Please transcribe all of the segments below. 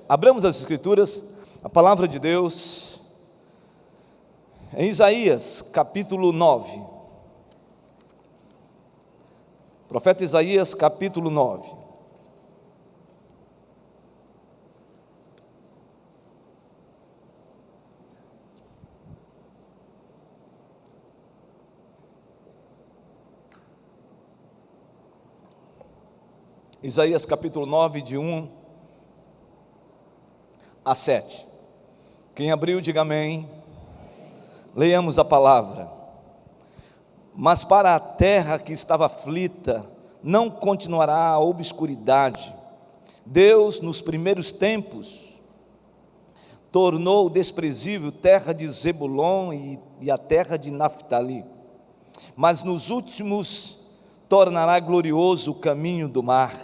Abramos as Escrituras, a palavra de Deus, em Isaías, capítulo 9. Profeta Isaías, capítulo 9. Isaías, capítulo 9, de 1 a 7. Quem abriu, diga amém. Leiamos a palavra. Mas para a terra que estava aflita, não continuará a obscuridade. Deus, nos primeiros tempos, tornou desprezível terra de Zebulon e a terra de Naftali. Mas nos últimos tornará glorioso o caminho do mar,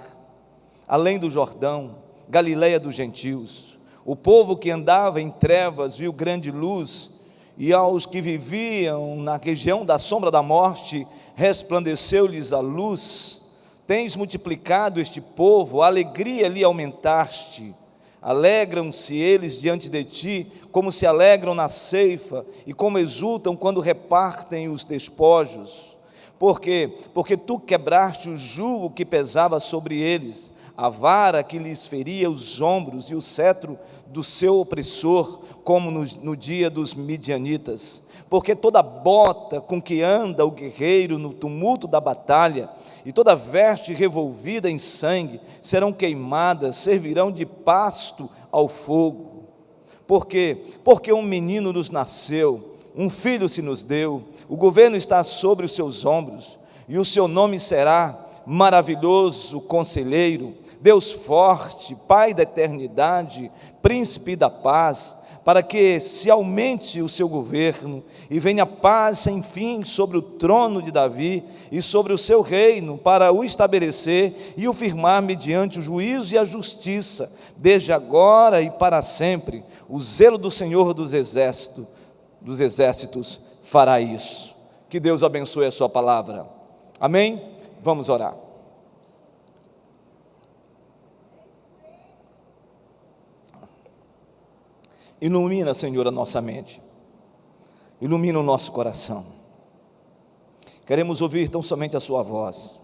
além do Jordão, Galileia dos gentios. O povo que andava em trevas viu grande luz, e aos que viviam na região da sombra da morte, resplandeceu-lhes a luz. Tens multiplicado este povo, a alegria lhe aumentaste. Alegram-se eles diante de ti, como se alegram na ceifa, e como exultam quando repartem os despojos. Por quê? Porque tu quebraste o jugo que pesava sobre eles, a vara que lhes feria os ombros e o cetro do seu opressor, como no dia dos midianitas. Porque toda bota com que anda o guerreiro no tumulto da batalha, e toda veste revolvida em sangue, serão queimadas, servirão de pasto ao fogo. Por quê? Porque um menino nos nasceu, um filho se nos deu, o governo está sobre os seus ombros, e o seu nome será Maravilhoso Conselheiro, Deus forte, Pai da eternidade, Príncipe da paz, para que se aumente o seu governo, e venha paz sem fim sobre o trono de Davi, e sobre o seu reino, para o estabelecer e o firmar mediante o juízo e a justiça, desde agora e para sempre. O zelo do Senhor dos exércitos fará isso. Que Deus abençoe a sua palavra. Amém? Vamos orar. Ilumina, Senhor, a nossa mente, ilumina o nosso coração. Queremos ouvir tão somente a sua voz.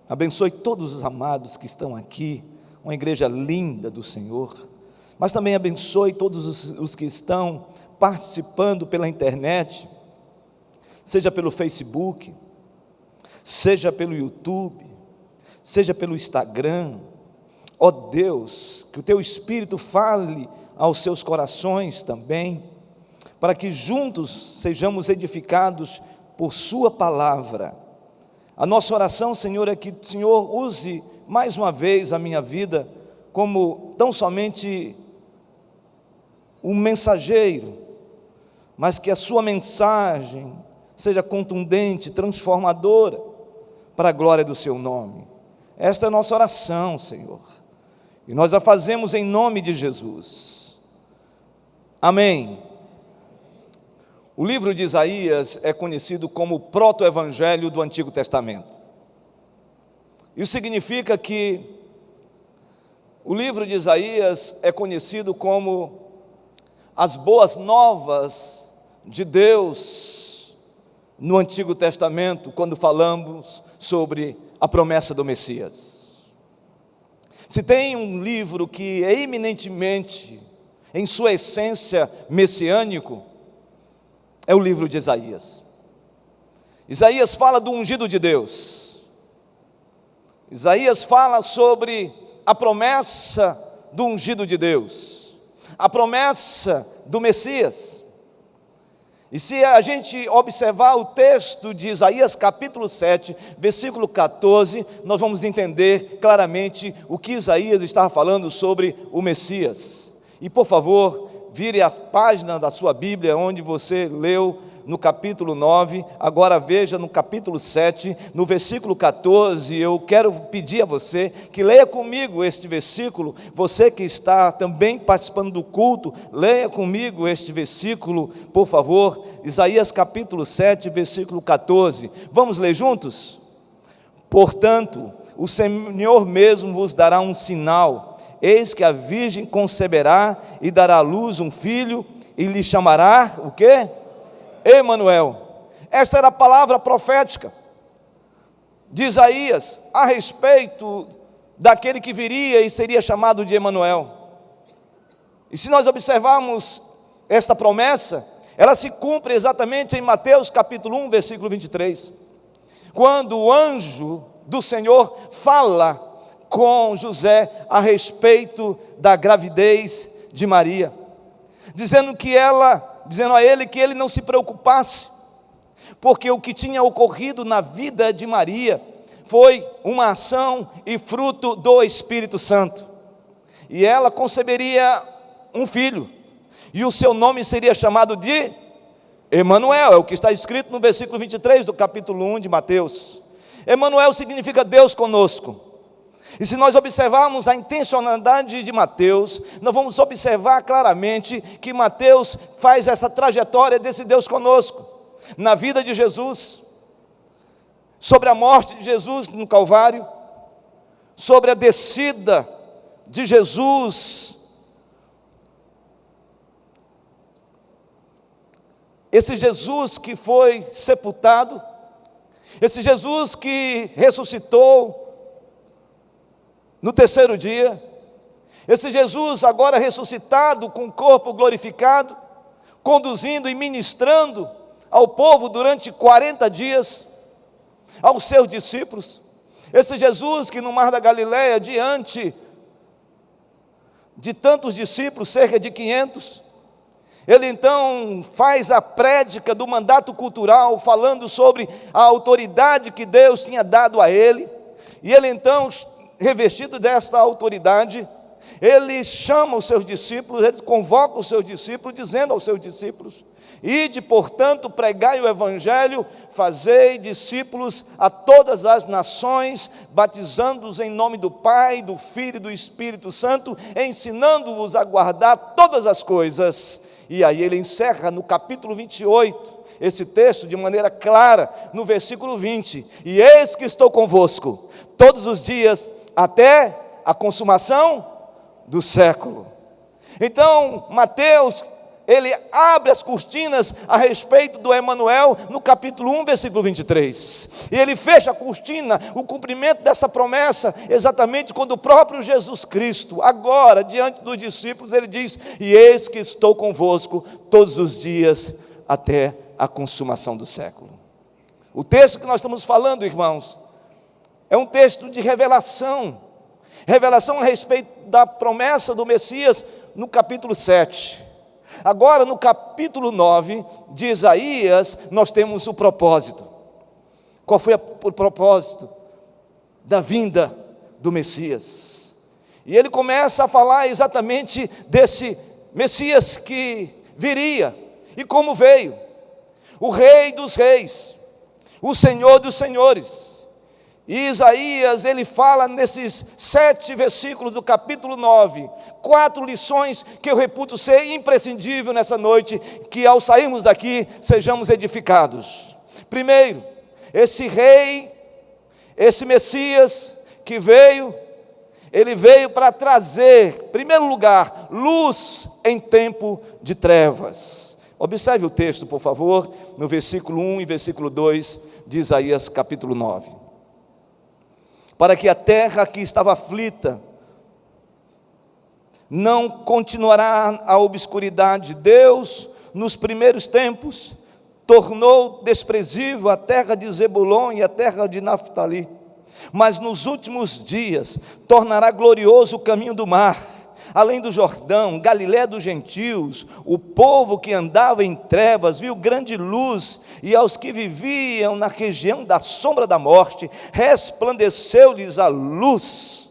Abençoe todos os amados que estão aqui, uma igreja linda do Senhor, mas também abençoe todos os que estão participando pela internet, seja pelo Facebook, seja pelo YouTube, seja pelo Instagram. Ó Deus, que o teu Espírito fale aos seus corações também, para que juntos sejamos edificados por sua palavra. A nossa oração, Senhor, é que o Senhor use mais uma vez a minha vida como tão somente um mensageiro, mas que a sua mensagem seja contundente, transformadora, para a glória do seu nome. Esta é a nossa oração, Senhor, e nós a fazemos em nome de Jesus. Amém. O livro de Isaías é conhecido como o proto-evangelho do Antigo Testamento. Isso significa que o livro de Isaías é conhecido como as boas novas de Deus no Antigo Testamento, quando falamos sobre a promessa do Messias. Se tem um livro que é eminentemente, em sua essência, messiânico, é o livro de Isaías. Isaías fala do ungido de Deus. Isaías fala sobre a promessa do ungido de Deus, a promessa do Messias. E se a gente observar o texto de Isaías capítulo 7, versículo 14, nós vamos entender claramente o que Isaías estava falando sobre o Messias. E por favor, vire a página da sua Bíblia, onde você leu no capítulo 9, agora veja no capítulo 7, no versículo 14, eu quero pedir a você que leia comigo este versículo. Você que está também participando do culto, leia comigo este versículo, por favor. Isaías capítulo 7, versículo 14, vamos ler juntos? Portanto, o Senhor mesmo vos dará um sinal: eis que a virgem conceberá e dará à luz um filho, e lhe chamará, o quê? Emanuel. Esta era a palavra profética de Isaías a respeito daquele que viria e seria chamado de Emanuel. E se nós observarmos esta promessa, ela se cumpre exatamente em Mateus capítulo 1, versículo 23, quando o anjo do Senhor fala com José a respeito da gravidez de Maria, dizendo a ele que ele não se preocupasse, porque o que tinha ocorrido na vida de Maria foi uma ação e fruto do Espírito Santo, e ela conceberia um filho, e o seu nome seria chamado de Emanuel, é o que está escrito no versículo 23 do capítulo 1 de Mateus. Emanuel significa Deus conosco. E se nós observarmos a intencionalidade de Mateus, nós vamos observar claramente que Mateus faz essa trajetória desse Deus conosco, na vida de Jesus, sobre a morte de Jesus no Calvário, sobre a descida de Jesus, esse Jesus que foi sepultado, esse Jesus que ressuscitou no terceiro dia, esse Jesus agora ressuscitado com o corpo glorificado, conduzindo e ministrando ao povo durante 40 dias, aos seus discípulos, esse Jesus que no mar da Galileia, diante de tantos discípulos, cerca de 500, ele então faz a prédica do mandato cultural, falando sobre a autoridade que Deus tinha dado a ele, e ele então, revestido desta autoridade, ele chama os seus discípulos, ele convoca os seus discípulos, dizendo aos seus discípulos: ide, portanto, pregai o evangelho, fazei discípulos a todas as nações, batizando-os em nome do Pai, do Filho e do Espírito Santo, ensinando-os a guardar todas as coisas. E aí ele encerra no capítulo 28, esse texto de maneira clara, no versículo 20, e eis que estou convosco todos os dias, até a consumação do século. Então, Mateus, ele abre as cortinas a respeito do Emanuel, no capítulo 1, versículo 23, e ele fecha a cortina, o cumprimento dessa promessa, exatamente quando o próprio Jesus Cristo, agora, diante dos discípulos, ele diz: e eis que estou convosco todos os dias, até a consumação do século. O texto que nós estamos falando, irmãos, é um texto de revelação a respeito da promessa do Messias, no capítulo 7. Agora, no capítulo 9 de Isaías, nós temos o propósito. Qual foi o propósito da vinda do Messias? E ele começa a falar exatamente desse Messias que viria, e como veio: o Rei dos Reis, o Senhor dos Senhores. E Isaías, ele fala nesses 7 versículos do capítulo 9, 4 lições que eu reputo ser imprescindível nessa noite, que ao sairmos daqui, sejamos edificados. Primeiro, esse rei, esse Messias que veio, ele veio para trazer, em primeiro lugar, luz em tempo de trevas. Observe o texto, por favor, no versículo 1 e versículo 2 de Isaías capítulo 9. Para que a terra que estava aflita não continuará a obscuridade. Deus, nos primeiros tempos, tornou desprezível a terra de Zebulon e a terra de Naftali, mas nos últimos dias tornará glorioso o caminho do mar, além do Jordão, Galiléia dos gentios. O povo que andava em trevas viu grande luz, e aos que viviam na região da sombra da morte, resplandeceu-lhes a luz.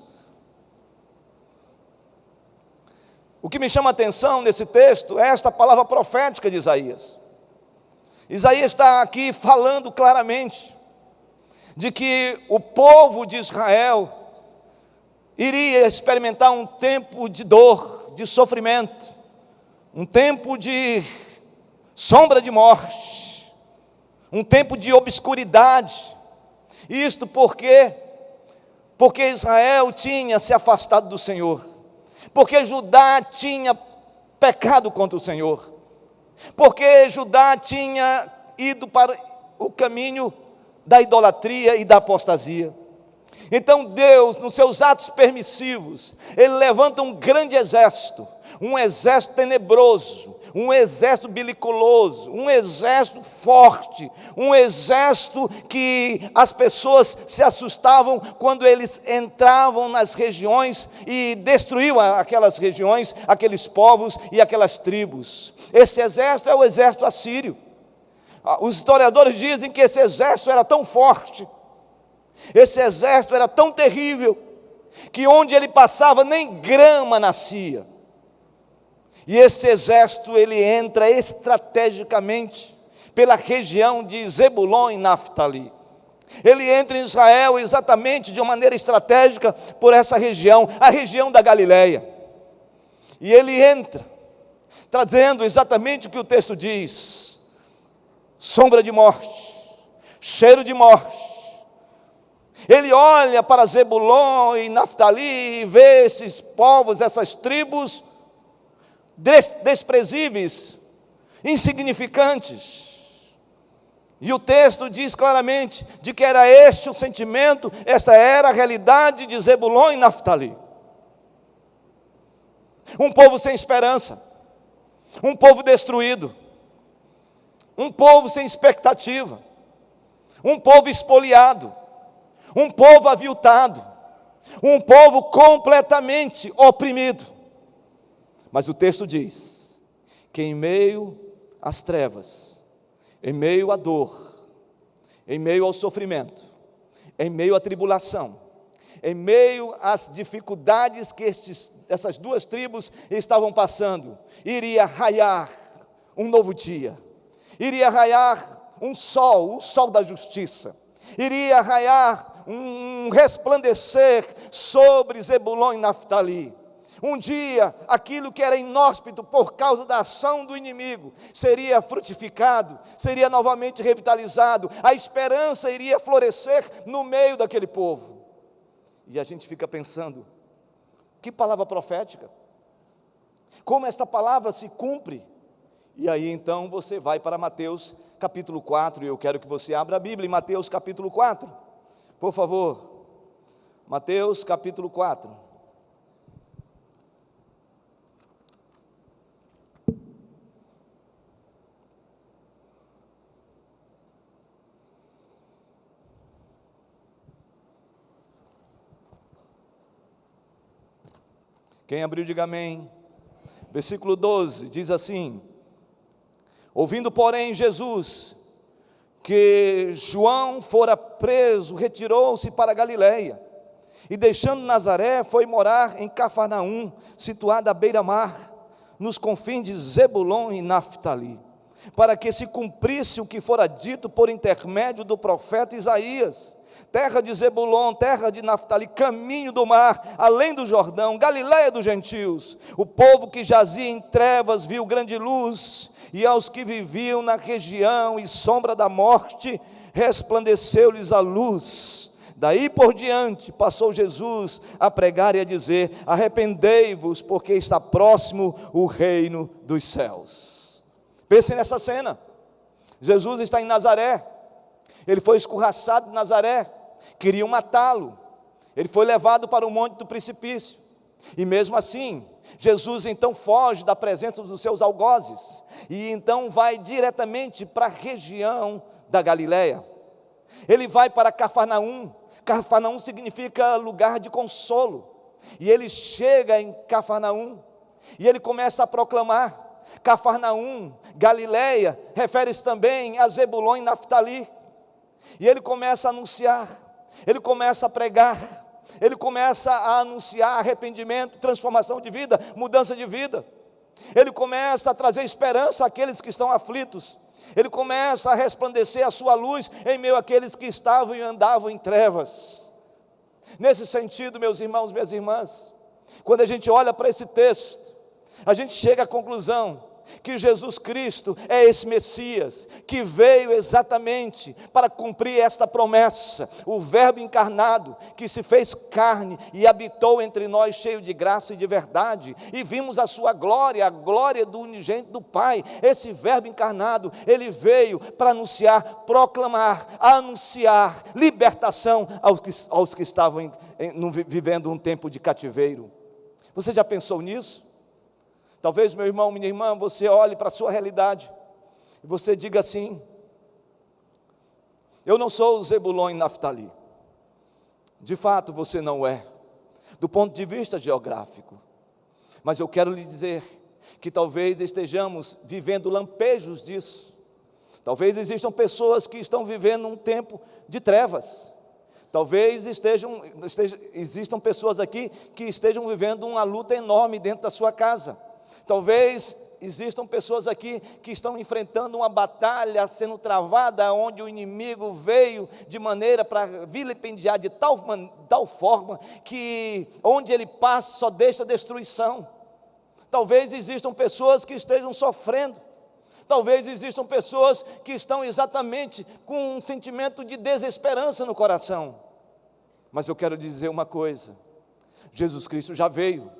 O que me chama a atenção nesse texto é esta palavra profética de Isaías. Isaías está aqui falando claramente de que o povo de Israel iria experimentar um tempo de dor, de sofrimento, um tempo de sombra de morte, um tempo de obscuridade. Isto porque Israel tinha se afastado do Senhor. porque Judá tinha pecado contra o Senhor, porque Judá tinha ido para o caminho da idolatria e da apostasia. Então Deus, nos seus atos permissivos, Ele levanta um grande exército, um exército tenebroso, um exército belicoso, um exército forte, um exército que as pessoas se assustavam quando eles entravam nas regiões e destruíam aquelas regiões, aqueles povos e aquelas tribos. Esse exército é o exército assírio. Os historiadores dizem que esse exército era tão forte, esse exército era tão terrível, que onde ele passava nem grama nascia. E esse exército, ele entra estrategicamente pela região de Zebulon e Naftali. Ele entra em Israel exatamente de uma maneira estratégica por essa região, a região da Galileia. E ele entra, trazendo exatamente o que o texto diz: sombra de morte, cheiro de morte. Ele olha para Zebulon e Naftali e vê esses povos, essas tribos desprezíveis, insignificantes. E o texto diz claramente de que era este o sentimento, esta era a realidade de Zebulon e Naftali. Um povo sem esperança, um povo destruído, um povo sem expectativa, um povo espoliado, um povo aviltado, um povo completamente oprimido. Mas o texto diz que em meio às trevas, em meio à dor, em meio ao sofrimento, em meio à tribulação, em meio às dificuldades que essas duas tribos estavam passando, iria raiar um novo dia, iria raiar um sol, o sol da justiça, iria raiar um resplandecer sobre Zebulon e Naftali. Um dia, aquilo que era inóspito por causa da ação do inimigo, seria frutificado, seria novamente revitalizado, a esperança iria florescer no meio daquele povo. E a gente fica pensando, que palavra profética, como esta palavra se cumpre. E aí então você vai para Mateus capítulo 4, e eu quero que você abra a Bíblia em Mateus capítulo 4, por favor. Mateus capítulo 4. Quem abriu, diga amém. Versículo 12, diz assim: ouvindo, porém, Jesus que João fora preso, retirou-se para a Galileia, e deixando Nazaré, foi morar em Cafarnaum, situada à beira-mar, nos confins de Zebulon e Naftali, para que se cumprisse o que fora dito por intermédio do profeta Isaías: terra de Zebulon, terra de Naftali, caminho do mar, além do Jordão, Galileia dos gentios. O povo que jazia em trevas viu grande luz, e aos que viviam na região e sombra da morte, resplandeceu-lhes a luz. Daí por diante passou Jesus a pregar e a dizer: arrependei-vos, porque está próximo o reino dos céus. Pense nessa cena. Jesus está em Nazaré, ele foi escorraçado em Nazaré, queriam matá-lo, ele foi levado para o monte do precipício, e mesmo assim, Jesus então foge da presença dos seus algozes, e então vai diretamente para a região da Galileia. Ele vai para Cafarnaum. Cafarnaum significa lugar de consolo, e ele chega em Cafarnaum, e ele começa a proclamar. Cafarnaum, Galileia, refere-se também a Zebulon e Naftali, e ele começa a anunciar, ele começa a pregar, ele começa a anunciar arrependimento, transformação de vida, mudança de vida. Ele começa a trazer esperança àqueles que estão aflitos. Ele começa a resplandecer a sua luz em meio àqueles que estavam e andavam em trevas. Nesse sentido, meus irmãos, minhas irmãs, quando a gente olha para esse texto, a gente chega à conclusão que Jesus Cristo é esse Messias, que veio exatamente para cumprir esta promessa, o Verbo encarnado, que se fez carne e habitou entre nós cheio de graça e de verdade, e vimos a sua glória, a glória do unigênito do Pai. Esse Verbo encarnado, ele veio para anunciar, proclamar, anunciar libertação aos que estavam vivendo um tempo de cativeiro. Você já pensou nisso? Talvez, meu irmão, minha irmã, você olhe para a sua realidade e você diga assim: eu não sou o Zebulon e Naftali. De fato, você não é, do ponto de vista geográfico. Mas eu quero lhe dizer que talvez estejamos vivendo lampejos disso. Talvez existam pessoas que estão vivendo um tempo de trevas. Talvez existam pessoas aqui que estejam vivendo uma luta enorme dentro da sua casa. Talvez existam pessoas aqui que estão enfrentando uma batalha sendo travada, onde o inimigo veio de maneira para vilipendiar de tal forma que onde ele passa só deixa destruição. Talvez existam pessoas que estejam sofrendo. Talvez existam pessoas que estão exatamente com um sentimento de desesperança no coração. Mas eu quero dizer uma coisa: Jesus Cristo já veio,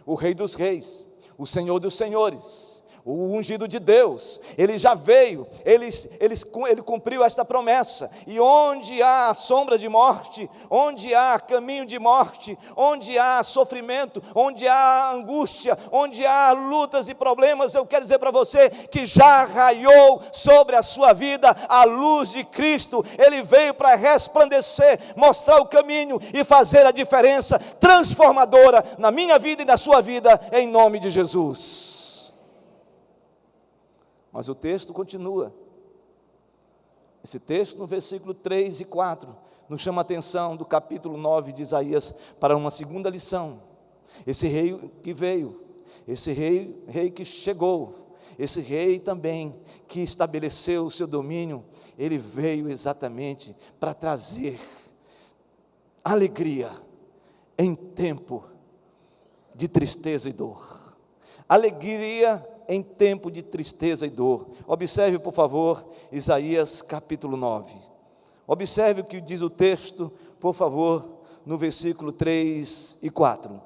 o Rei dos Reis, o Senhor dos Senhores, o ungido de Deus. Ele já veio, ele cumpriu esta promessa. E onde há sombra de morte, onde há caminho de morte, onde há sofrimento, onde há angústia, onde há lutas e problemas, eu quero dizer para você que já raiou sobre a sua vida a luz de Cristo. Ele veio para resplandecer, mostrar o caminho e fazer a diferença transformadora na minha vida e na sua vida, em nome de Jesus. Mas o texto continua. Esse texto, no versículo 3 e 4, nos chama a atenção do capítulo 9 de Isaías para uma segunda lição. Esse rei que veio, esse rei que chegou, esse rei também que estabeleceu o seu domínio, ele veio exatamente para trazer alegria em tempo de tristeza e dor. Alegria em tempo de tristeza e dor. Observe, por favor, Isaías capítulo 9. Observe o que diz o texto, por favor, no versículo 3 e 4.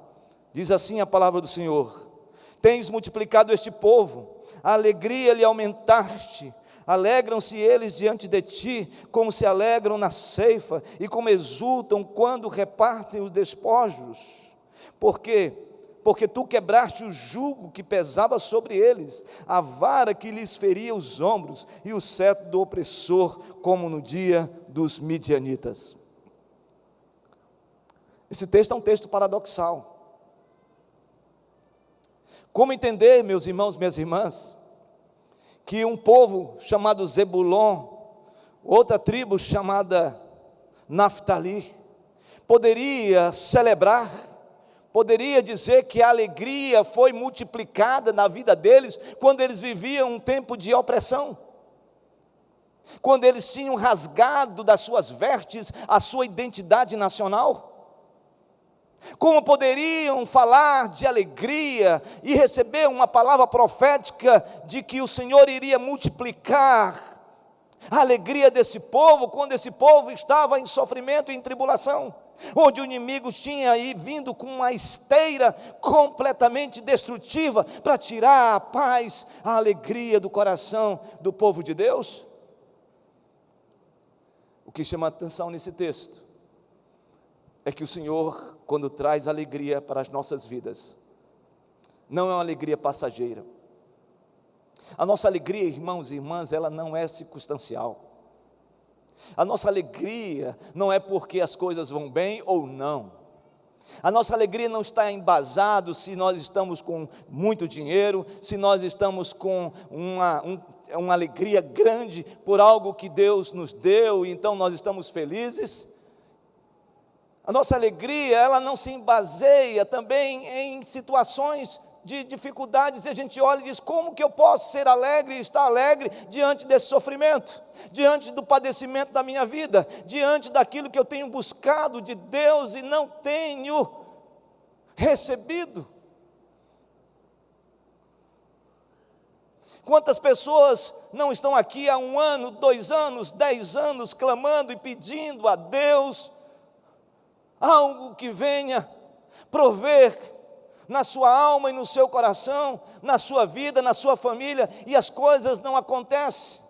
Diz assim a palavra do Senhor: tens multiplicado este povo, a alegria lhe aumentaste, alegram-se eles diante de ti, como se alegram na ceifa, e como exultam quando repartem os despojos. Porque tu quebraste o jugo que pesava sobre eles, a vara que lhes feria os ombros, e o cetro do opressor, como no dia dos midianitas. Esse texto é um texto paradoxal. Como entender, meus irmãos, minhas irmãs, que um povo chamado Zebulon, outra tribo chamada Naftali, poderia celebrar, poderia dizer que a alegria foi multiplicada na vida deles, quando eles viviam um tempo de opressão, quando eles tinham rasgado das suas vestes a sua identidade nacional? Como poderiam falar de alegria e receber uma palavra profética de que o Senhor iria multiplicar a alegria desse povo, quando esse povo estava em sofrimento e em tribulação, onde o inimigo tinha aí vindo com uma esteira completamente destrutiva para tirar a paz, a alegria do coração do povo de Deus? O que chama a atenção nesse texto é que o Senhor, quando traz alegria para as nossas vidas, não é uma alegria passageira. A nossa alegria, irmãos e irmãs, ela não é circunstancial. A nossa alegria não é porque as coisas vão bem ou não. A nossa alegria não está embasado se nós estamos com muito dinheiro, se nós estamos com uma alegria grande por algo que Deus nos deu, e então nós estamos felizes. A nossa alegria, ela não se baseia também em situações de dificuldades, e a gente olha e diz: como que eu posso ser alegre e estar alegre diante desse sofrimento, diante do padecimento da minha vida, diante daquilo que eu tenho buscado de Deus e não tenho recebido? Quantas pessoas não estão aqui há 1 ano, 2 anos, 10 anos, clamando e pedindo a Deus algo que venha prover na sua alma e no seu coração, na sua vida, na sua família, e as coisas não acontecem.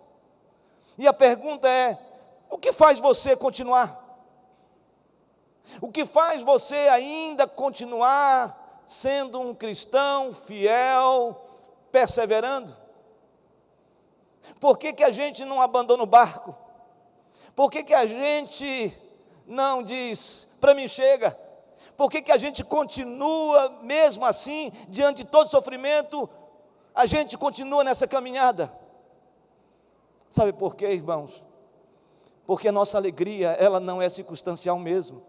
E a pergunta é: o que faz você continuar? O que faz você ainda continuar sendo um cristão fiel, perseverando? Por que a gente não abandona o barco? Por que a gente não diz, para mim chega? Por que a gente continua, mesmo assim, diante de todo sofrimento, a gente continua nessa caminhada? Sabe por quê, irmãos? Porque a nossa alegria, ela não é circunstancial mesmo.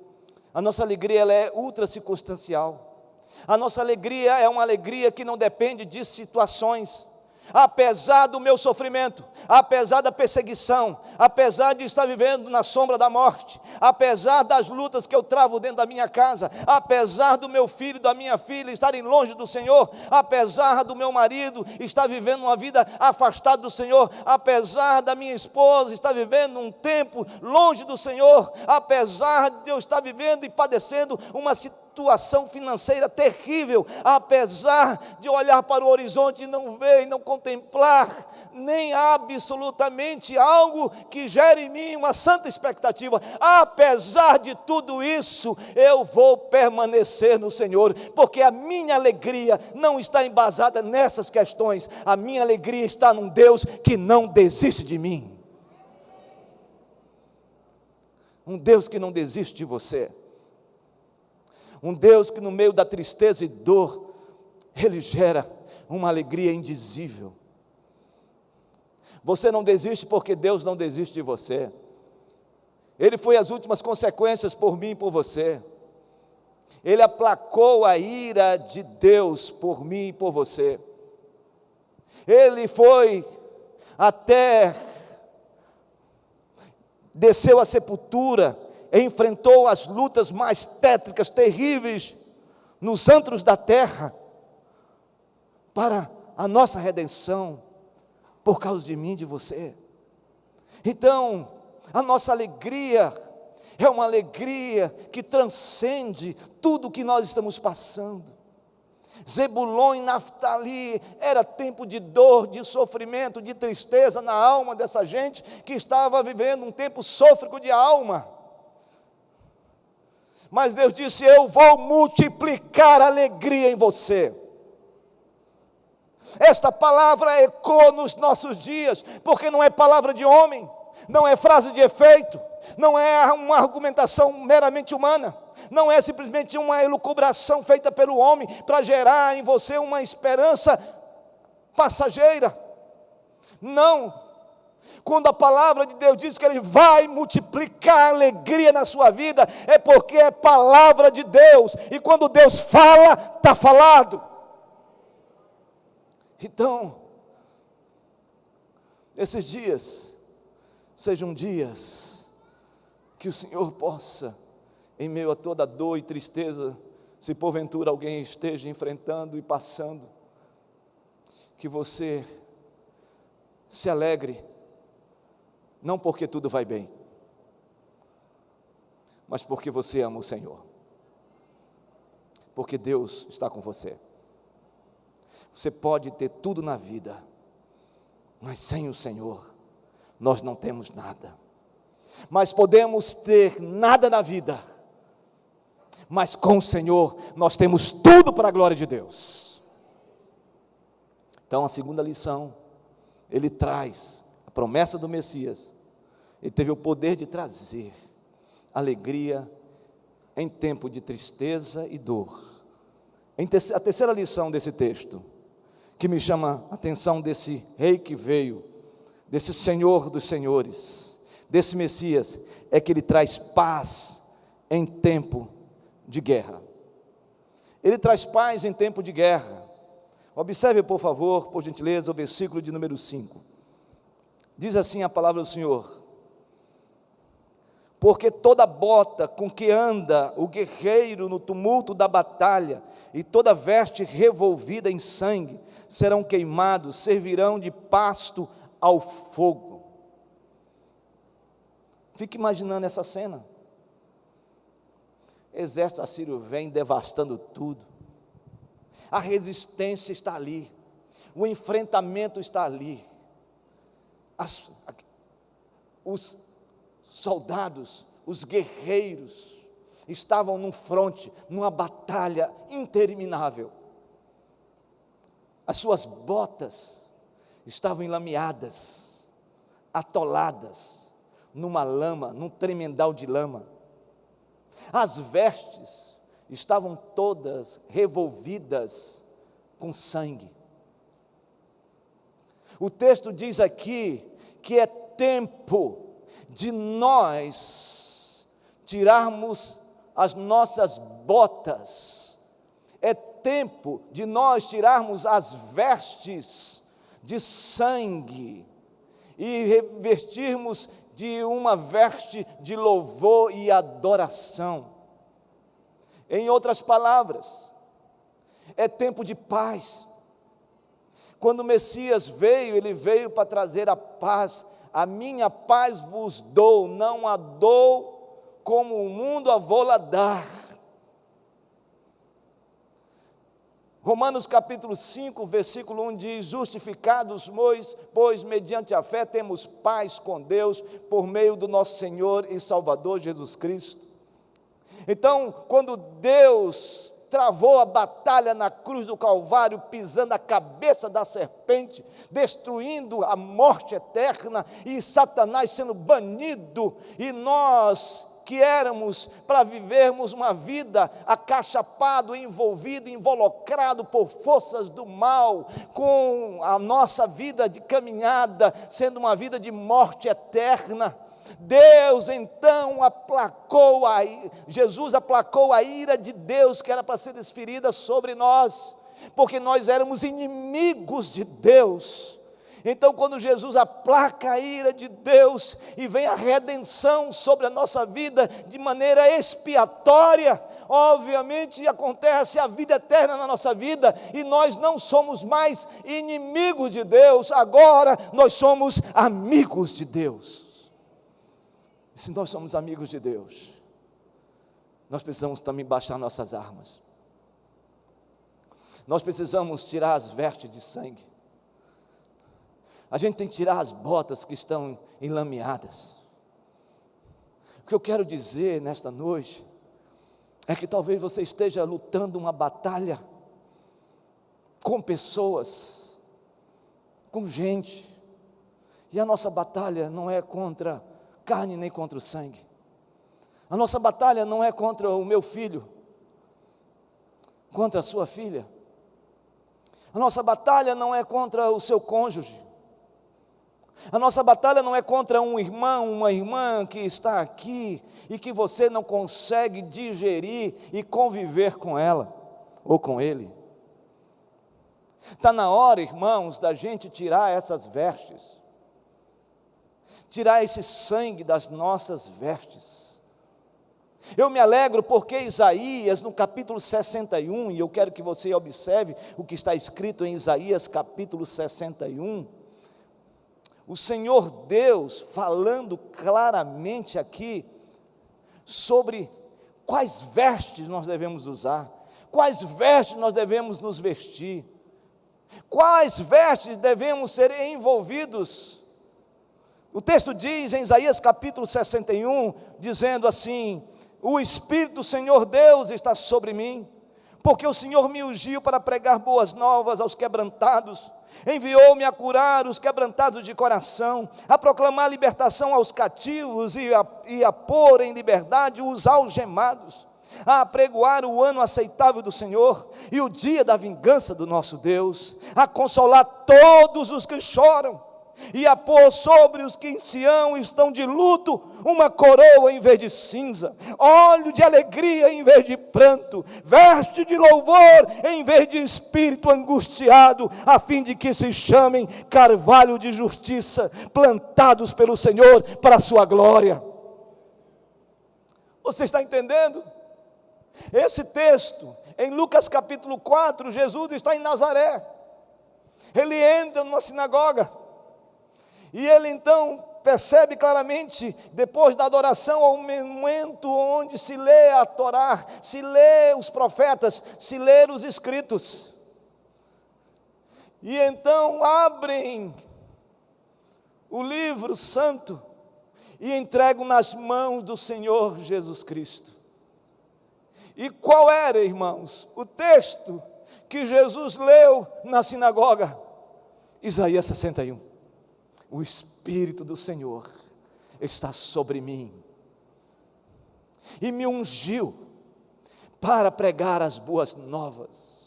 A nossa alegria, ela é ultra circunstancial. A nossa alegria é uma alegria que não depende de situações. Apesar do meu sofrimento, apesar da perseguição, apesar de estar vivendo na sombra da morte, apesar das lutas que eu travo dentro da minha casa, apesar do meu filho e da minha filha estarem longe do Senhor, apesar do meu marido estar vivendo uma vida afastada do Senhor, apesar da minha esposa estar vivendo um tempo longe do Senhor, apesar de eu estar vivendo e padecendo uma situação financeira terrível, apesar de olhar para o horizonte e não ver e não contemplar nem absolutamente algo que gere em mim uma santa expectativa, apesar de tudo isso, eu vou permanecer no Senhor, porque a minha alegria não está embasada nessas questões, a minha alegria está num Deus que não desiste de mim, um Deus que não desiste de você, um Deus que no meio da tristeza e dor, Ele gera uma alegria indizível. Você não desiste porque Deus não desiste de você. Ele foi as últimas consequências por mim e por você. Ele aplacou a ira de Deus por mim e por você. Ele foi até, desceu à sepultura, enfrentou as lutas mais tétricas, terríveis, nos antros da terra, para a nossa redenção, por causa de mim e de você. Então, a nossa alegria é uma alegria que transcende tudo o que nós estamos passando. Zebulon e Naftali, era tempo de dor, de sofrimento, de tristeza na alma dessa gente, que estava vivendo um tempo sôfrego de alma. Mas Deus disse: eu vou multiplicar a alegria em você. Esta palavra ecoa nos nossos dias, porque não é palavra de homem, não é frase de efeito, não é uma argumentação meramente humana, não é simplesmente uma elucubração feita pelo homem para gerar em você uma esperança passageira. Não. Quando a palavra de Deus diz que Ele vai multiplicar alegria na sua vida, é porque é palavra de Deus, e quando Deus fala, está falado. Então, esses dias, sejam dias que o Senhor possa, em meio a toda dor e tristeza, se porventura alguém esteja enfrentando e passando, que você se alegre, não porque tudo vai bem, mas porque você ama o Senhor, porque Deus está com você. Você pode ter tudo na vida, mas sem o Senhor, nós não temos nada. Mas podemos ter nada na vida, mas com o Senhor, nós temos tudo para a glória de Deus. Então, a segunda lição, ele traz a promessa do Messias. Ele teve o poder de trazer alegria em tempo de tristeza e dor. A terceira lição desse texto, que me chama a atenção desse rei que veio, desse Senhor dos senhores, desse Messias, é que ele traz paz em tempo de guerra. Ele traz paz em tempo de guerra. Observe, por favor, por gentileza, o versículo de número 5. Diz assim a palavra do Senhor: Porque toda bota com que anda o guerreiro no tumulto da batalha, e toda veste revolvida em sangue, serão queimados, servirão de pasto ao fogo. Fique imaginando essa cena. Exército assírio vem devastando tudo. A resistência está ali. O enfrentamento está ali. Os soldados, os guerreiros, estavam num fronte, numa batalha interminável. As suas botas estavam enlameadas, atoladas, numa lama, num tremendal de lama. As vestes estavam todas revolvidas com sangue. O texto diz aqui que é tempo de nós tirarmos as nossas botas, é tempo de nós tirarmos as vestes de sangue e revestirmos de uma veste de louvor e adoração. Em outras palavras, é tempo de paz. Quando o Messias veio, ele veio para trazer a paz. A minha paz vos dou, não a dou como o mundo a vou dar. Romanos capítulo 5, versículo 1 diz: justificados, pois mediante a fé temos paz com Deus, por meio do nosso Senhor e Salvador Jesus Cristo. Então, quando Deus travou a batalha na cruz do Calvário, pisando a cabeça da serpente, destruindo a morte eterna, e Satanás sendo banido, e nós que éramos para vivermos uma vida acachapado, envolvido, involucrado por forças do mal, com a nossa vida de caminhada, sendo uma vida de morte eterna, Deus então Jesus aplacou a ira de Deus que era para ser desferida sobre nós, porque nós éramos inimigos de Deus. Então, quando Jesus aplaca a ira de Deus e vem a redenção sobre a nossa vida de maneira expiatória, obviamente acontece a vida eterna na nossa vida, e nós não somos mais inimigos de Deus, agora nós somos amigos de Deus. E se nós somos amigos de Deus, nós precisamos também baixar nossas armas. Nós precisamos tirar as vestes de sangue. A gente tem que tirar as botas que estão enlameadas. O que eu quero dizer nesta noite é que talvez você esteja lutando uma batalha com pessoas, com gente, e a nossa batalha não é contra carne nem contra o sangue. A nossa batalha não é contra o meu filho, contra a sua filha. A nossa batalha não é contra o seu cônjuge. A nossa batalha não é contra um irmão, uma irmã que está aqui e que você não consegue digerir e conviver com ela ou com ele. Está na hora, irmãos, da gente tirar essas vestes, tirar esse sangue das nossas vestes. Eu me alegro porque Isaías, no capítulo 61, e eu quero que você observe o que está escrito em Isaías capítulo 61, o Senhor Deus falando claramente aqui sobre quais vestes nós devemos usar, quais vestes nós devemos nos vestir, quais vestes devemos ser envolvidos. O texto diz em Isaías capítulo 61, dizendo assim: o Espírito do Senhor Deus está sobre mim, porque o Senhor me ungiu para pregar boas novas aos quebrantados, enviou-me a curar os quebrantados de coração, a proclamar libertação aos cativos e a pôr em liberdade os algemados, a apregoar o ano aceitável do Senhor e o dia da vingança do nosso Deus, a consolar todos os que choram e a pôr sobre os que em Sião estão de luto uma coroa em vez de cinza, óleo de alegria em vez de pranto, veste de louvor em vez de espírito angustiado, a fim de que se chamem carvalho de justiça, plantados pelo Senhor para a sua glória. Você está entendendo? Esse texto, em Lucas capítulo 4, Jesus está em Nazaré. Ele entra numa sinagoga, e ele então percebe claramente, depois da adoração, ao momento onde se lê a Torá, se lê os profetas, se lê os escritos. E então abrem o livro santo e entregam nas mãos do Senhor Jesus Cristo. E qual era, irmãos, o texto que Jesus leu na sinagoga? Isaías 61. O Espírito do Senhor está sobre mim, e me ungiu para pregar as boas novas.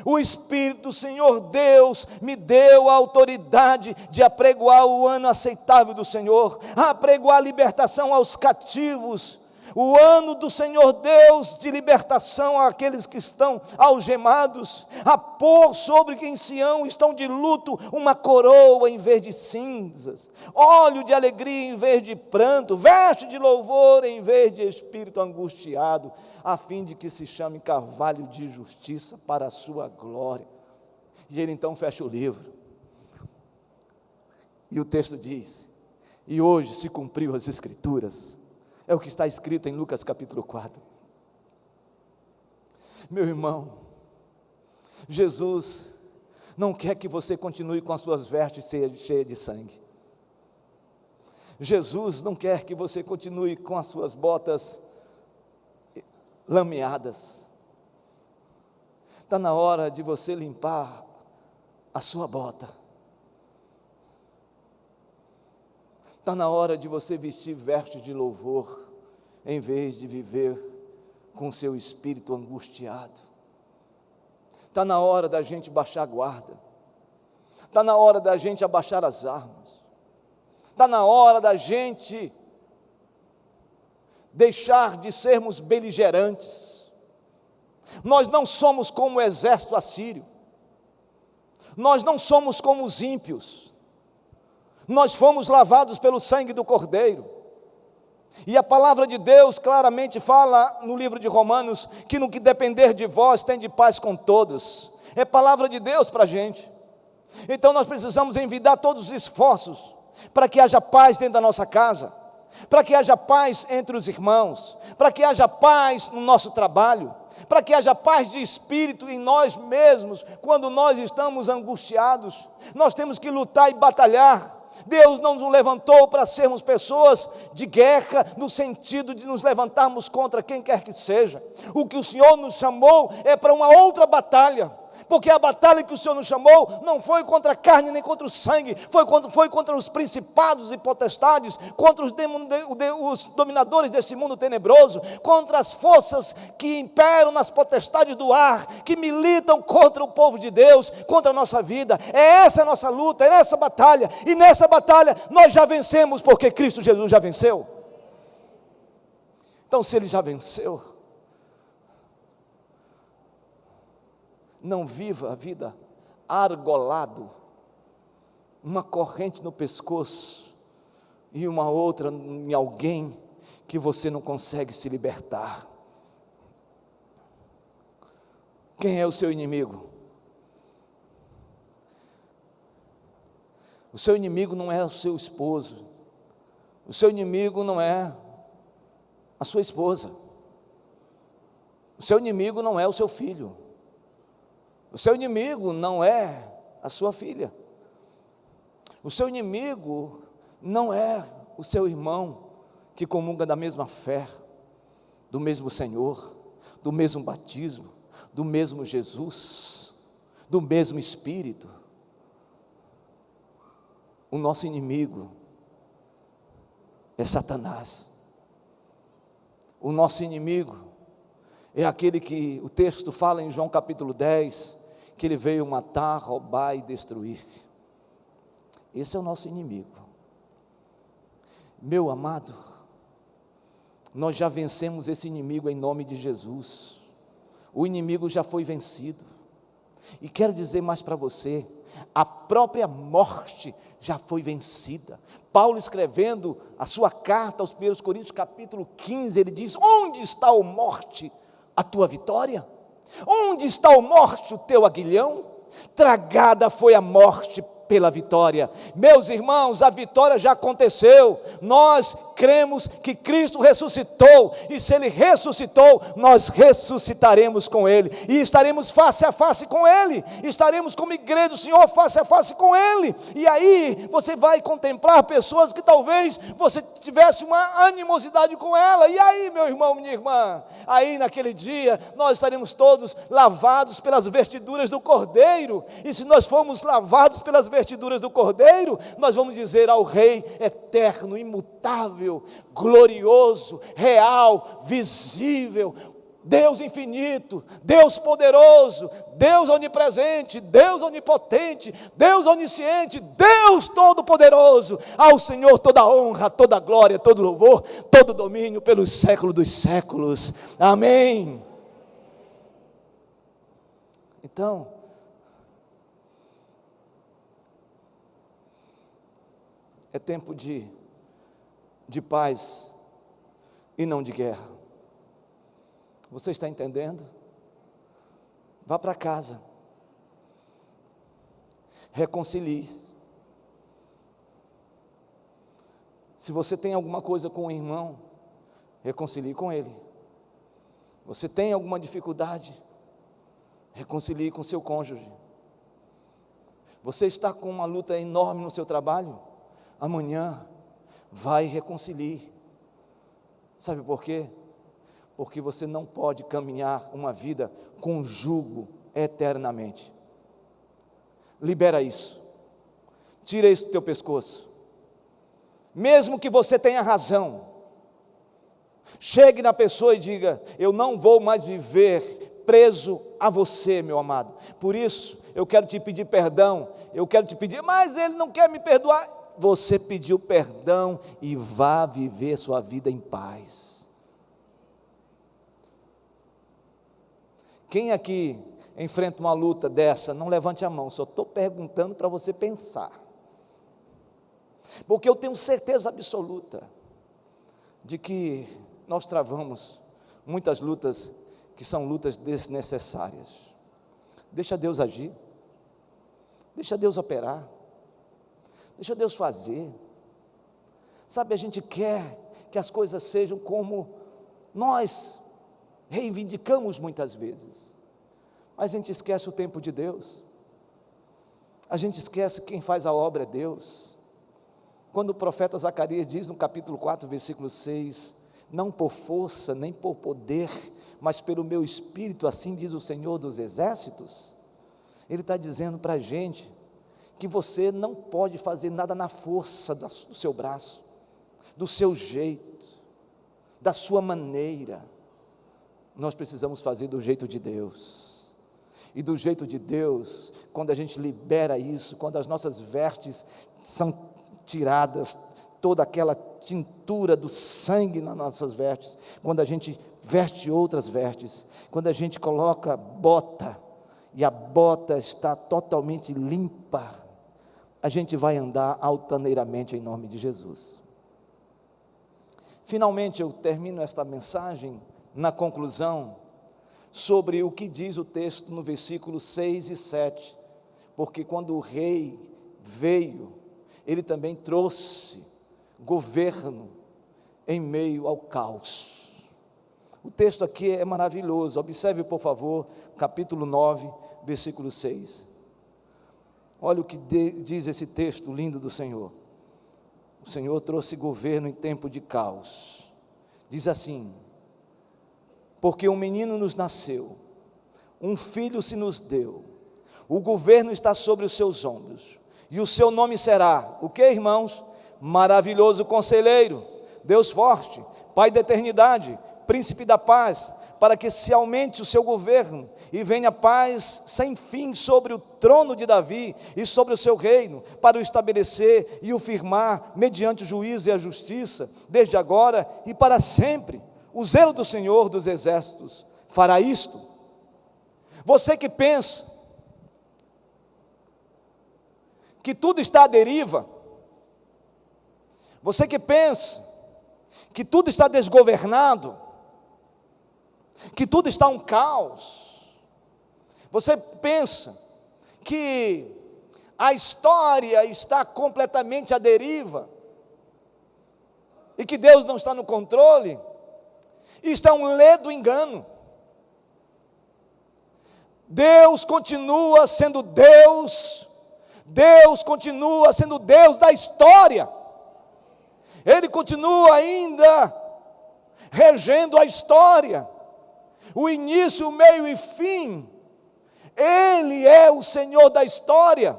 O Espírito do Senhor Deus me deu a autoridade de apregoar o ano aceitável do Senhor, a apregoar a libertação aos cativos, o ano do Senhor Deus de libertação àqueles que estão algemados, a pôr sobre quem em Sião estão de luto uma coroa em vez de cinzas, óleo de alegria em vez de pranto, veste de louvor em vez de espírito angustiado, a fim de que se chame carvalho de justiça para a sua glória. E ele então fecha o livro, e o texto diz: e hoje se cumpriu as Escrituras. É o que está escrito em Lucas capítulo 4. Meu irmão, Jesus não quer que você continue com as suas vestes cheias de sangue. Jesus não quer que você continue com as suas botas lameadas. Está na hora de você limpar a sua bota. Está na hora de você vestir vestes de louvor, em vez de viver com seu espírito angustiado. Está na hora da gente baixar a guarda. Está na hora da gente abaixar as armas. Está na hora da gente deixar de sermos beligerantes. Nós não somos como o exército assírio. Nós não somos como os ímpios. Nós fomos lavados pelo sangue do Cordeiro, e a palavra de Deus claramente fala no livro de Romanos, que no que depender de vós, tende paz com todos. É palavra de Deus para a gente. Então nós precisamos envidar todos os esforços, para que haja paz dentro da nossa casa, para que haja paz entre os irmãos, para que haja paz no nosso trabalho, para que haja paz de espírito em nós mesmos, quando nós estamos angustiados. Nós temos que lutar e batalhar. Deus não nos levantou para sermos pessoas de guerra, no sentido de nos levantarmos contra quem quer que seja. O que o Senhor nos chamou é para uma outra batalha, porque a batalha que o Senhor nos chamou não foi contra a carne nem contra o sangue, foi contra os principados e potestades, contra os dominadores desse mundo tenebroso, contra as forças que imperam nas potestades do ar, que militam contra o povo de Deus, contra a nossa vida. É essa a nossa luta, é essa batalha, e nessa batalha nós já vencemos, porque Cristo Jesus já venceu. Então, se Ele já venceu, não viva a vida argolado, uma corrente no pescoço e uma outra em alguém que você não consegue se libertar. Quem é o seu inimigo? O seu inimigo não é o seu esposo, o seu inimigo não é a sua esposa, o seu inimigo não é o seu filho, o seu inimigo não é a sua filha, o seu inimigo não é o seu irmão que comunga da mesma fé, do mesmo Senhor, do mesmo batismo, do mesmo Jesus, do mesmo Espírito. O nosso inimigo é Satanás. O nosso inimigo é aquele que o texto fala em João capítulo 10, que ele veio matar, roubar e destruir. Esse é o nosso inimigo. Meu amado, nós já vencemos esse inimigo em nome de Jesus. O inimigo já foi vencido. E quero dizer mais para você, a própria morte já foi vencida. Paulo, escrevendo a sua carta aos 1 Coríntios, capítulo 15, ele diz: onde está, ó morte, a tua vitória? Onde está, ó morte, o teu aguilhão? Tragada foi a morte pela vitória. Meus irmãos, a vitória já aconteceu. Nós cremos que Cristo ressuscitou, e se Ele ressuscitou, nós ressuscitaremos com Ele, e estaremos face a face com Ele, estaremos como igreja do Senhor face a face com Ele. E aí você vai contemplar pessoas que talvez você tivesse uma animosidade com ela. E aí, meu irmão, minha irmã, aí naquele dia nós estaremos todos lavados pelas vestiduras do Cordeiro, e se nós formos lavados pelas vestiduras do Cordeiro, nós vamos dizer ao Rei eterno, imutável, glorioso, real, visível, Deus infinito, Deus poderoso, Deus onipresente, Deus onipotente, Deus onisciente, Deus todo-poderoso: ao Senhor toda honra, toda glória, todo louvor, todo domínio pelos séculos dos séculos. Amém. Então, é tempo de paz e não de guerra. Você está entendendo? Vá para casa, reconcilie. Se você tem alguma coisa com o irmão, reconcilie com ele. Você tem alguma dificuldade, reconcilie com seu cônjuge. Você está com uma luta enorme no seu trabalho, amanhã vai e reconcilie. Sabe por quê? Porque você não pode caminhar uma vida com jugo eternamente. Libera isso, tira isso do teu pescoço. Mesmo que você tenha razão, chegue na pessoa e diga: eu não vou mais viver preso a você, meu amado, por isso eu quero te pedir perdão, eu quero te pedir, mas ele não quer me perdoar. Você pediu perdão e vá viver sua vida em paz. Quem aqui enfrenta uma luta dessa, não levante a mão, só estou perguntando para você pensar, porque eu tenho certeza absoluta de que nós travamos muitas lutas que são lutas desnecessárias. Deixa Deus agir, deixa Deus operar, deixa Deus fazer. Sabe, a gente quer que as coisas sejam como nós reivindicamos muitas vezes, mas a gente esquece o tempo de Deus, a gente esquece que quem faz a obra é Deus. Quando o profeta Zacarias diz no capítulo 4, versículo 6, não por força, nem por poder, mas pelo meu Espírito, assim diz o Senhor dos Exércitos, ele está dizendo para a gente, que você não pode fazer nada na força do seu braço, do seu jeito, da sua maneira. Nós precisamos fazer do jeito de Deus, e do jeito de Deus, quando a gente libera isso, quando as nossas vestes são tiradas, toda aquela tintura do sangue nas nossas vestes, quando a gente veste outras vestes, quando a gente coloca bota, e a bota está totalmente limpa, a gente vai andar altaneiramente em nome de Jesus. Finalmente eu termino esta mensagem na conclusão sobre o que diz o texto no versículo 6 e 7, porque quando o rei veio, ele também trouxe governo em meio ao caos. O texto aqui é maravilhoso, observe por favor, capítulo 9, versículo 6. Olha o que diz esse texto lindo do Senhor. O Senhor trouxe governo em tempo de caos. Diz assim: porque um menino nos nasceu, um filho se nos deu, o governo está sobre os seus ombros, e o seu nome será, o que, irmãos? Maravilhoso Conselheiro, Deus forte, Pai da eternidade, Príncipe da paz, para que se aumente o seu governo, e venha paz sem fim sobre o trono de Davi, e sobre o seu reino, para o estabelecer e o firmar, mediante o juízo e a justiça, desde agora e para sempre. O zelo do Senhor dos Exércitos fará isto. Você que pensa que tudo está à deriva, você que pensa que tudo está desgovernado, que tudo está um caos, você pensa que a história está completamente à deriva, e que Deus não está no controle, isto é um ledo engano. Deus continua sendo Deus, Deus continua sendo Deus da história, Ele continua ainda regendo a história, o início, o meio e fim. Ele é o Senhor da história,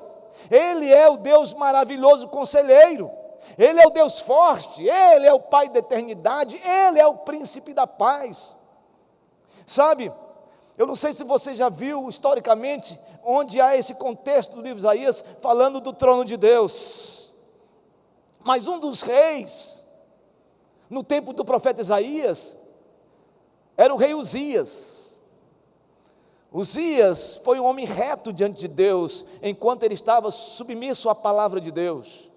Ele é o Deus maravilhoso conselheiro, Ele é o Deus forte, Ele é o Pai da eternidade, Ele é o príncipe da paz. Sabe, eu não sei se você já viu historicamente, onde há esse contexto do livro de Isaías, falando do trono de Deus, mas um dos reis, no tempo do profeta Isaías, era o rei Uzias. Uzias foi um homem reto diante de Deus, enquanto ele estava submisso à palavra de Deus.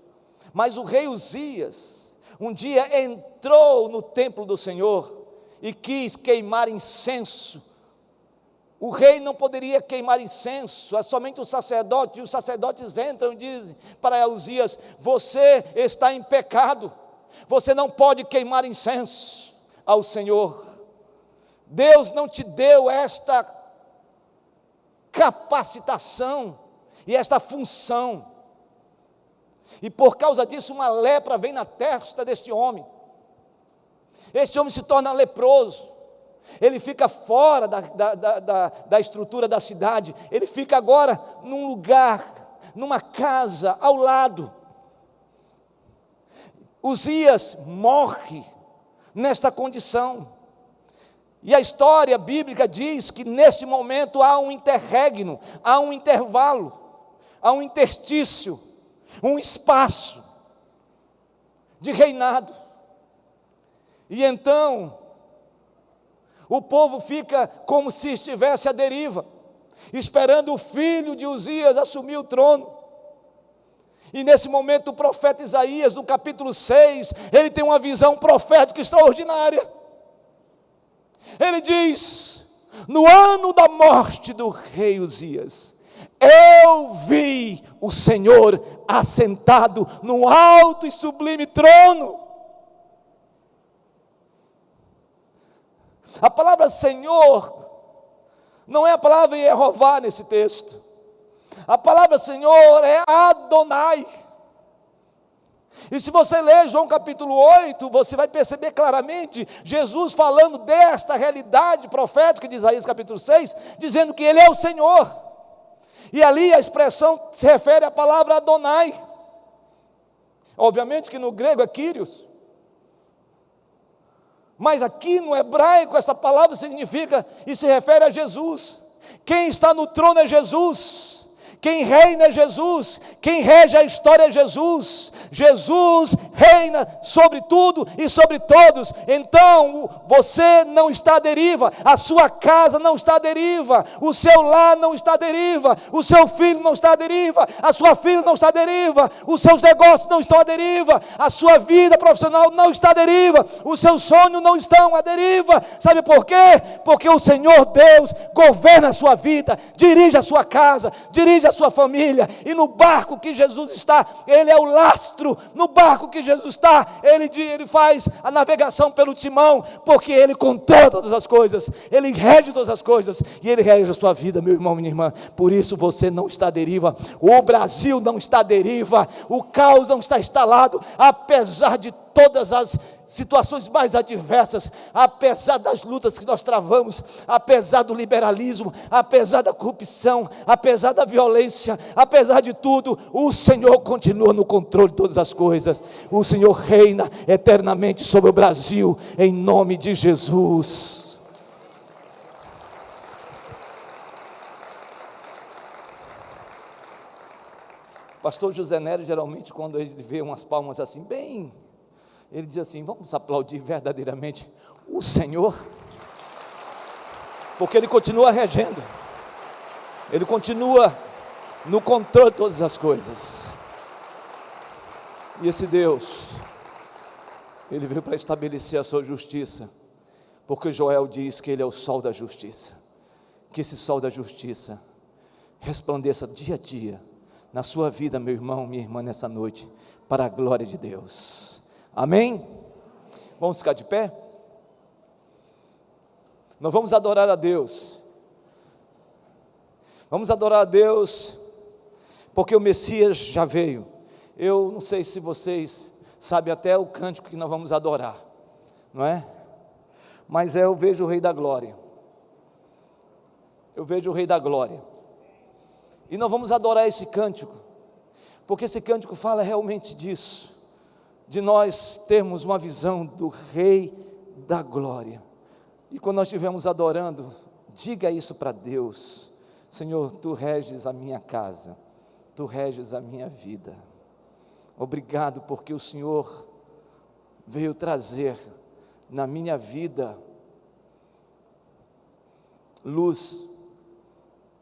Mas o rei Uzias, um dia entrou no templo do Senhor, e quis queimar incenso. O rei não poderia queimar incenso, é somente o sacerdote, e os sacerdotes entram e dizem para Uzias: você está em pecado, você não pode queimar incenso ao Senhor. Deus não te deu esta capacitação e esta função, e por causa disso uma lepra vem na testa deste homem. Este homem se torna leproso, ele fica fora da estrutura da cidade, ele fica agora num lugar, numa casa ao lado. Uzias morre nesta condição, e a história bíblica diz que neste momento há um interregno, há um intervalo, há um interstício, um espaço de reinado. E então o povo fica como se estivesse à deriva, esperando o filho de Uzias assumir o trono. E nesse momento o profeta Isaías, no capítulo 6, ele tem uma visão profética extraordinária. Ele diz: no ano da morte do rei Uzias, eu vi o Senhor assentado num alto e sublime trono. A palavra Senhor não é a palavra Jeová nesse texto. A palavra Senhor é Adonai. E se você ler João capítulo 8, você vai perceber claramente Jesus falando desta realidade profética de Isaías capítulo 6, dizendo que Ele é o Senhor. E ali a expressão se refere à palavra Adonai. Obviamente que no grego é Kyrios, mas aqui no hebraico essa palavra significa e se refere a Jesus. Quem está no trono é Jesus. Quem reina é Jesus, quem rege a história é Jesus. Jesus reina sobre tudo e sobre todos. Então você não está à deriva, a sua casa não está à deriva, o seu lar não está à deriva, o seu filho não está à deriva, a sua filha não está à deriva, os seus negócios não estão à deriva, a sua vida profissional não está à deriva, os seus sonhos não estão à deriva. Sabe por quê? Porque o Senhor Deus governa a sua vida, dirige a sua casa, dirige a sua família, e no barco que Jesus está, Ele é o lastro. No barco que Jesus está, Ele faz a navegação pelo timão, porque Ele controla todas as coisas, Ele rege todas as coisas, e Ele rege a sua vida, meu irmão, minha irmã. Por isso você não está à deriva, o Brasil não está à deriva, o caos não está instalado, apesar de todas as situações mais adversas, apesar das lutas que nós travamos, apesar do liberalismo, apesar da corrupção, apesar da violência, apesar de tudo, o Senhor continua no controle de todas as coisas. O Senhor reina eternamente sobre o Brasil, em nome de Jesus. Pastor José Nery, geralmente, quando ele vê umas palmas assim, bem, ele diz assim: vamos aplaudir verdadeiramente o Senhor, porque Ele continua regendo, Ele continua no controle de todas as coisas. E esse Deus, Ele veio para estabelecer a sua justiça, porque Joel diz que Ele é o sol da justiça. Que esse sol da justiça resplandeça dia a dia na sua vida, meu irmão, minha irmã, nessa noite, para a glória de Deus. Amém? Vamos ficar de pé? Nós vamos adorar a Deus. Vamos adorar a Deus, porque o Messias já veio. Eu não sei se vocês sabem até o cântico que nós vamos adorar, não é? Mas eu vejo o Rei da Glória. Eu vejo o Rei da Glória. E nós vamos adorar esse cântico, porque esse cântico fala realmente disso, de nós termos uma visão do Rei da Glória. E quando nós estivermos adorando, diga isso para Deus: Senhor, Tu reges a minha casa, Tu reges a minha vida. Obrigado porque o Senhor veio trazer na minha vida luz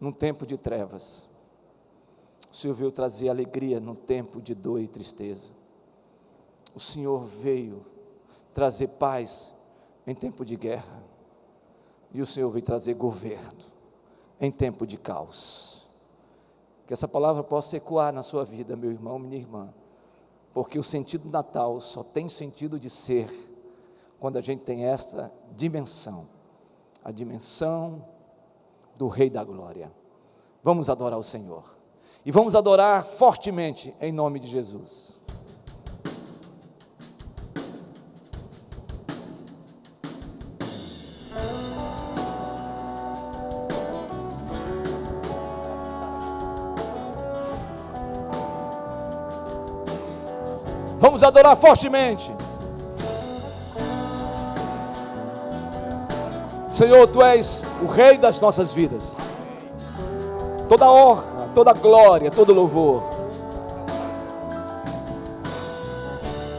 num tempo de trevas. O Senhor veio trazer alegria num tempo de dor e tristeza. O Senhor veio trazer paz em tempo de guerra. E o Senhor veio trazer governo em tempo de caos. Que essa palavra possa ecoar na sua vida, meu irmão, minha irmã, porque o sentido do Natal só tem sentido de ser quando a gente tem essa dimensão, a dimensão do Rei da Glória. Vamos adorar o Senhor, e vamos adorar fortemente em nome de Jesus. Vamos adorar fortemente. Senhor, Tu és o Rei das nossas vidas. Toda honra, toda glória, todo louvor.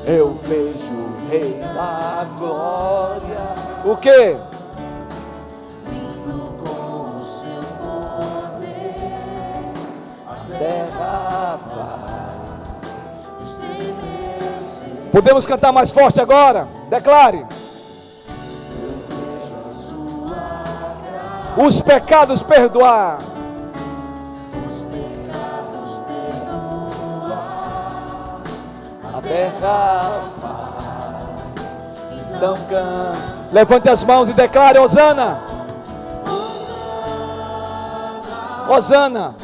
Eu vejo o Rei da Glória. O quê? Vindo com o seu poder, a Terra vai estremecer. Podemos cantar mais forte agora? Declare. Os pecados perdoar. Os pecados perdoar. A terra vai. Então canta. Levante as mãos e declare: Hosana. Hosana.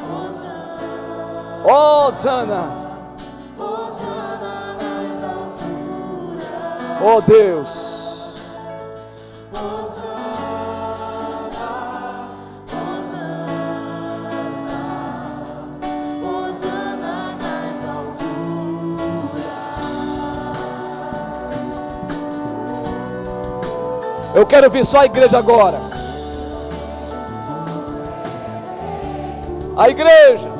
Hosana. Hosana nas alturas. Oh Deus. Hosana nas alturas. Eu quero ver só a igreja agora. A igreja.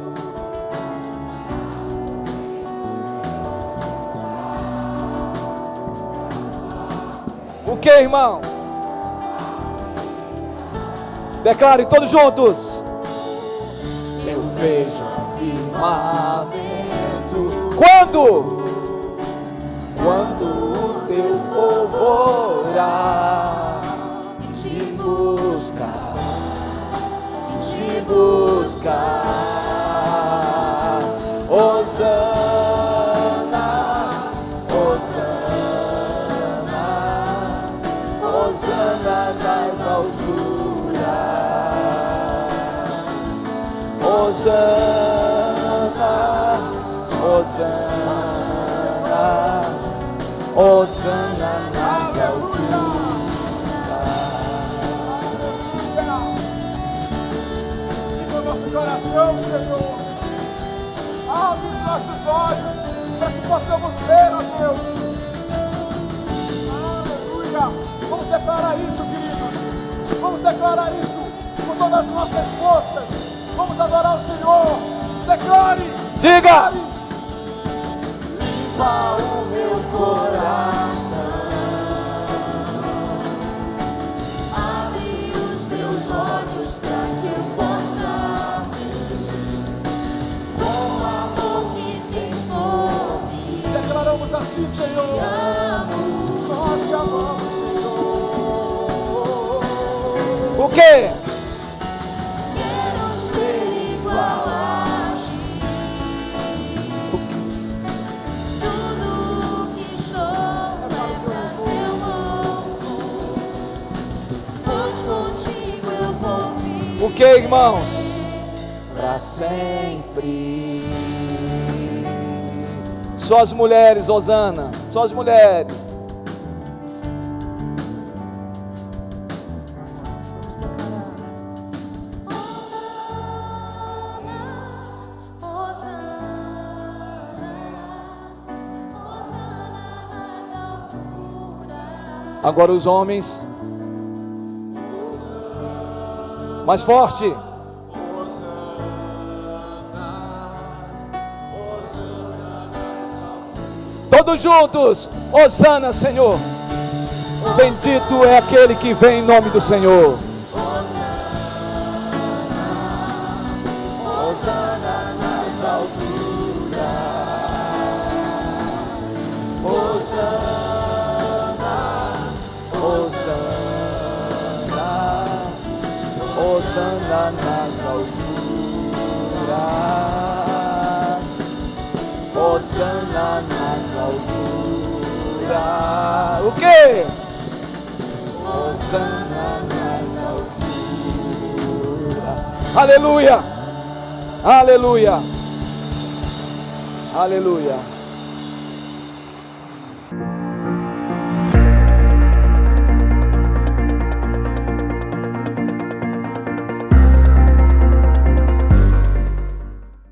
O que, irmão? Declare todos juntos. Eu vejo avivamento. Quando? Quando o teu povo orar e te buscar, Hosana, Hosana, Hosana nas alturas. Hosana, Hosana, Hosana nas alturas. No nosso coração, Senhor, abre os nossos olhos para que possamos ver, ó Deus. Aleluia. Vamos declarar isso, queridos. Vamos declarar isso com todas as nossas forças. Vamos adorar o Senhor. Declare. Diga. Limpa o meu coração, abre os meus olhos para que eu possa ver o amor que tens por mim. Declara Nós te amamos, Senhor. O quê? Quero ser igual a ti. Tudo que sou é pra teu louvor. Pois contigo eu vou viver. O que, irmãos? Pra sempre. Só as mulheres, Osana. Só as mulheres. Vamos declarar. Hosana nas alturas. Agora os homens. Mais forte. Todos juntos. Hosana, Senhor. Bendito é aquele que vem em nome do Senhor. Hosana nas alturas. Hosana nas alturas. Hosana nas alturas. O quê? Hosana nas alturas. Aleluia. Aleluia. Aleluia.